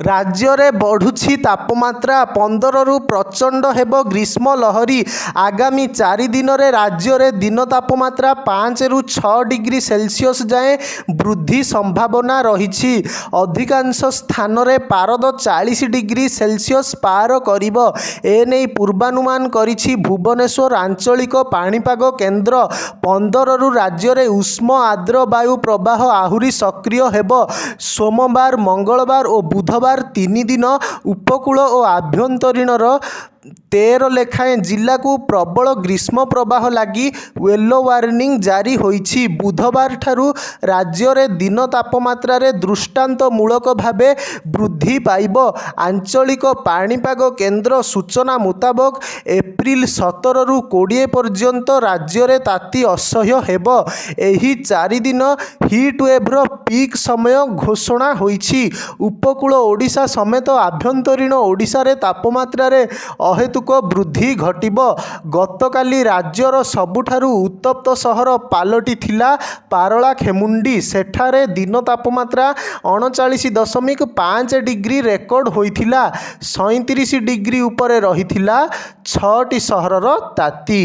ରାଜ୍ୟରେ ବଢ଼ୁଛି ତାପମାତ୍ରା 15ରୁ ପ୍ରଚଣ୍ଡ ହେବ ଗ୍ରୀଷ୍ମ ଲହରୀ। ଆଗାମୀ 4 ଦିନରେ ରାଜ୍ୟରେ ଦିନ ତାପମାତ୍ରା 5ରୁ 6 ଡିଗ୍ରୀ ସେଲସିୟସ୍ ଯାଏଁ ବୃଦ୍ଧି ସମ୍ଭାବନା ରହିଛି। ଅଧିକାଂଶ ସ୍ଥାନରେ ପାରଦ 40 ଡିଗ୍ରୀ ସେଲସିୟସ୍ ପାର କରିବ। ଏନେଇ ପୂର୍ବାନୁମାନ କରିଛି ଭୁବନେଶ୍ୱର ଆଞ୍ଚଳିକ ପାଣିପାଗ କେନ୍ଦ୍ର। 15ରୁ ରାଜ୍ୟରେ ଉଷ୍ମ ଆର୍ଦ୍ର ବାୟୁ ପ୍ରବାହ ଆହୁରି ସକ୍ରିୟ ହେବ। ସୋମବାର, ମଙ୍ଗଳବାର ଓ ବୁଧବାର 3 ଦିନ ଉପକୂଳ ଓ ଆଭ୍ୟନ୍ତରୀଣର 13 ଲେଖାଏଁ ଜିଲ୍ଲାକୁ ପ୍ରବଳ ଗ୍ରୀଷ୍ମ ପ୍ରବାହ ଲାଗି ୟେଲୋ ୱାର୍ଣ୍ଣିଂ ଜାରି ହୋଇଛି। ବୁଧବାର ଠାରୁ ରାଜ୍ୟରେ ଦିନ ତାପମାତ୍ରାରେ ଦୃଷ୍ଟାନ୍ତମୂଳକ ଭାବେ ବୃଦ୍ଧି ପାଇବ। ଆଞ୍ଚଳିକ ପାଣିପାଗ କେନ୍ଦ୍ର ସୂଚନା ମୁତାବକ ଏପ୍ରିଲ 17ରୁ 20 ପର୍ଯ୍ୟନ୍ତ ରାଜ୍ୟରେ ତାତି ଅସହ୍ୟ ହେବ। ଏହି 4 ଦିନ ହିଟ୍ ୱେଭ୍ର ପିକ୍ ସମୟ ଘୋଷଣା ହୋଇଛି। ଉପକୂଳ ଓଡ଼ିଶା ସମେତ ଆଭ୍ୟନ୍ତରୀଣ ଓଡ଼ିଶାରେ ତାପମାତ୍ରାରେ ଅହେତୁକ ବୃଦ୍ଧି ଘଟିବ। ଗତକାଲି ରାଜ୍ୟର ସବୁଠାରୁ ଉତ୍ତପ୍ତ ସହର ପାଲଟିଥିଲା ପାରଳାଖେମୁଣ୍ଡି। ସେଠାରେ ଦିନ ତାପମାତ୍ରା 39.5 ଡିଗ୍ରୀ ରେକର୍ଡ ହୋଇଥିଲା। 37 ଡିଗ୍ରୀ ଉପରେ ରହିଥିଲା 6ଟି ସହରର ତାତି।